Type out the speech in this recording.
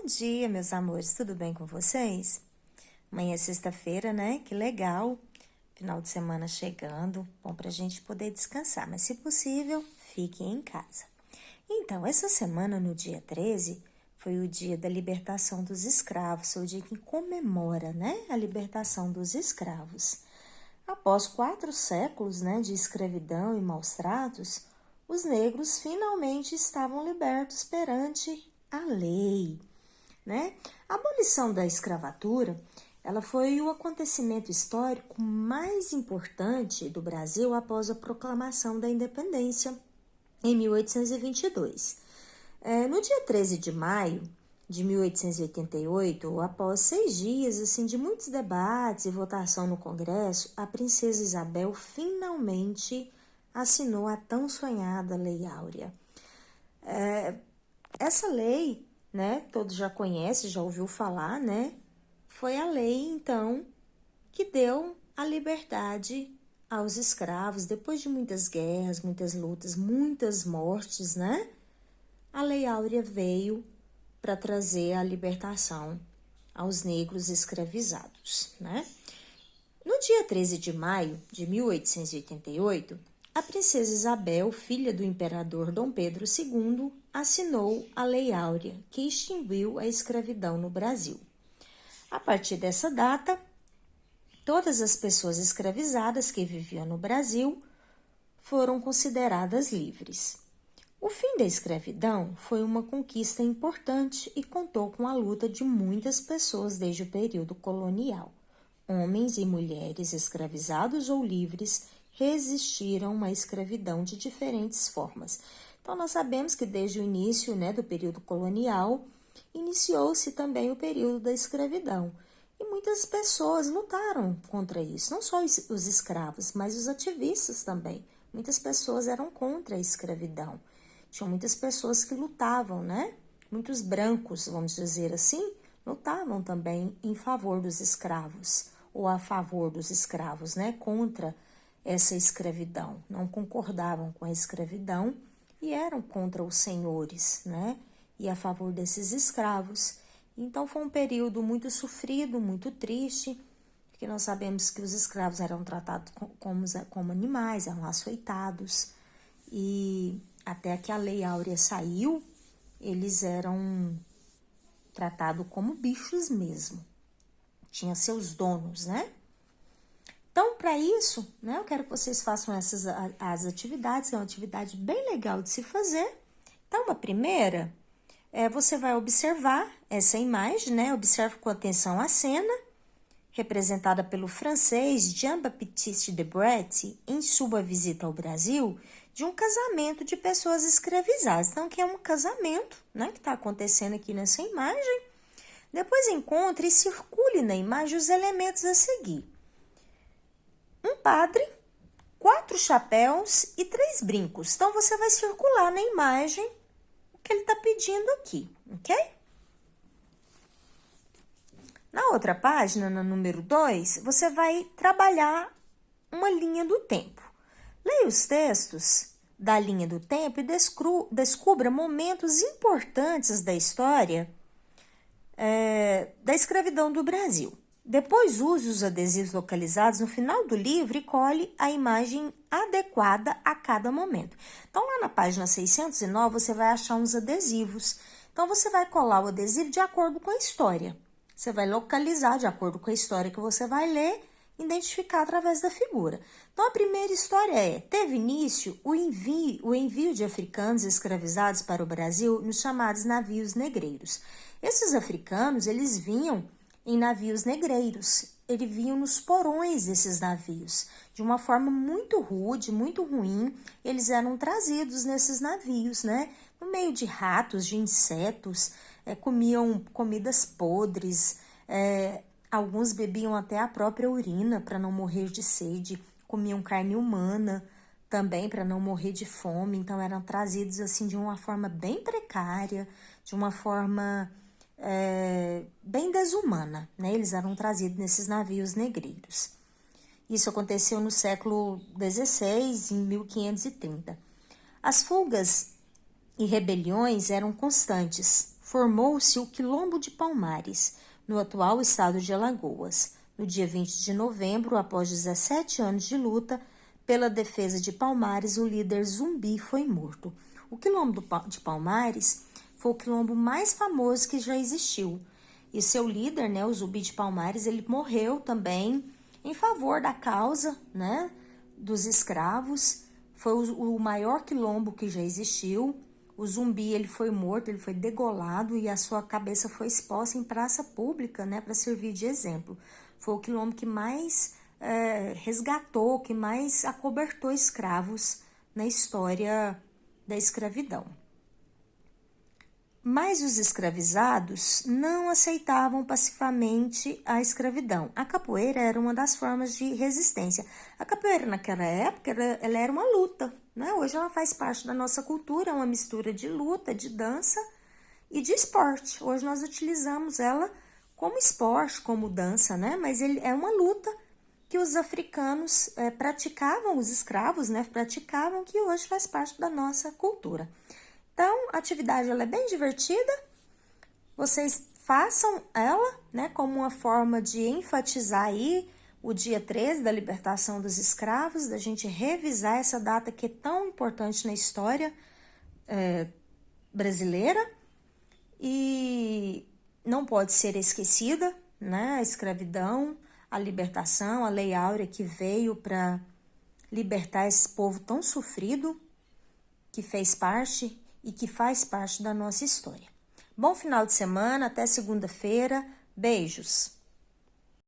Bom dia, meus amores, tudo bem com vocês? Amanhã é sexta-feira, né? Que legal! Final de semana chegando, bom pra gente poder descansar, mas se possível, fiquem em casa. Então, essa semana, no dia 13, foi o dia da libertação dos escravos, foi o dia que comemora, né? A libertação dos escravos. Após 4 séculos, né, de escravidão e maus tratos, os negros finalmente estavam libertos perante a lei, né? A abolição da escravatura, ela foi o acontecimento histórico mais importante do Brasil após a proclamação da independência em 1822. No dia 13 de maio de 1888, após 6 dias assim, de muitos debates e votação no Congresso, a princesa Isabel finalmente assinou a tão sonhada Lei Áurea. Essa lei, né, todos já conhecem, já ouviu falar, né, foi a lei, então, que deu a liberdade aos escravos, depois de muitas guerras, muitas lutas, muitas mortes, né, a Lei Áurea veio para trazer a libertação aos negros escravizados, né. No dia 13 de maio de 1888, a princesa Isabel, filha do imperador Dom Pedro II, assinou a Lei Áurea, que extinguiu a escravidão no Brasil. A partir dessa data, todas as pessoas escravizadas que viviam no Brasil foram consideradas livres. O fim da escravidão foi uma conquista importante e contou com a luta de muitas pessoas desde o período colonial. Homens e mulheres escravizados ou livres resistiram à escravidão de diferentes formas. Então, nós sabemos que desde o início, né, do período colonial, iniciou-se também o período da escravidão. E muitas pessoas lutaram contra isso, não só os escravos, mas os ativistas também. Muitas pessoas eram contra a escravidão. Tinham muitas pessoas que lutavam, né? Muitos brancos, vamos dizer assim, lutavam também em favor dos escravos, ou a favor dos escravos, né? Contra essa escravidão. Não concordavam com a escravidão e eram contra os senhores, né? E a favor desses escravos. Então, foi um período muito sofrido, muito triste, porque nós sabemos que os escravos eram tratados como animais, eram açoitados, e até que a Lei Áurea saiu, eles eram tratados como bichos mesmo. Tinha seus donos, né? Então, para isso, né, eu quero que vocês façam as atividades, que é uma atividade bem legal de se fazer. Então, a primeira, você vai observar essa imagem, né? Observe com atenção a cena, representada pelo francês Jean-Baptiste Debret em sua visita ao Brasil, de um casamento de pessoas escravizadas. Então, que é um casamento, né, que está acontecendo aqui nessa imagem. Depois encontre e circule na imagem os elementos a seguir. Um padre, 4 chapéus e 3 brincos. Então, você vai circular na imagem o que ele está pedindo aqui, ok? Na outra página, na número 2, você vai trabalhar uma linha do tempo. Leia os textos da linha do tempo e descubra momentos importantes da história da escravidão do Brasil. Depois use os adesivos localizados no final do livro e cole a imagem adequada a cada momento. Então, lá na página 609, você vai achar uns adesivos. Então, você vai colar o adesivo de acordo com a história. Você vai localizar de acordo com a história que você vai ler, identificar através da figura. Então, a primeira história teve início o envio de africanos escravizados para o Brasil nos chamados navios negreiros. Esses africanos, eles vinham em navios negreiros, eles vinham nos porões desses navios, de uma forma muito rude, muito ruim, eles eram trazidos nesses navios, né? No meio de ratos, de insetos, comiam comidas podres, alguns bebiam até a própria urina para não morrer de sede, comiam carne humana também para não morrer de fome, então eram trazidos assim de uma forma bem precária, de uma forma bem desumana, né? Eles eram trazidos nesses navios negreiros. Isso aconteceu no século XVI, em 1530. As fugas e rebeliões eram constantes. formou-se o Quilombo de Palmares, no atual estado de Alagoas. No dia 20 de novembro, após 17 anos de luta pela defesa de Palmares, o líder Zumbi foi morto. O Quilombo de Palmares foi o quilombo mais famoso que já existiu. E seu líder, né, o Zumbi de Palmares, ele morreu também em favor da causa, né, dos escravos. Foi o maior quilombo que já existiu. O Zumbi, ele foi morto, ele foi degolado e a sua cabeça foi exposta em praça pública, né, para servir de exemplo. Foi o quilombo que mais resgatou, que mais acobertou escravos na história da escravidão. Mas os escravizados não aceitavam pacificamente a escravidão. A capoeira era uma das formas de resistência. A capoeira naquela época, ela era uma luta, né? Hoje ela faz parte da nossa cultura, é uma mistura de luta, de dança e de esporte. Hoje nós utilizamos ela como esporte, como dança, né? Mas ele é uma luta que os africanos praticavam, os escravos, né? Praticavam, que hoje faz parte da nossa cultura. Então, a atividade ela é bem divertida, vocês façam ela, né, como uma forma de enfatizar aí o dia 13 da libertação dos escravos, da gente revisar essa data que é tão importante na história brasileira e não pode ser esquecida, né, a escravidão, a libertação, a Lei Áurea que veio para libertar esse povo tão sofrido, que fez parte e que faz parte da nossa história. Bom final de semana, até segunda-feira. Beijos!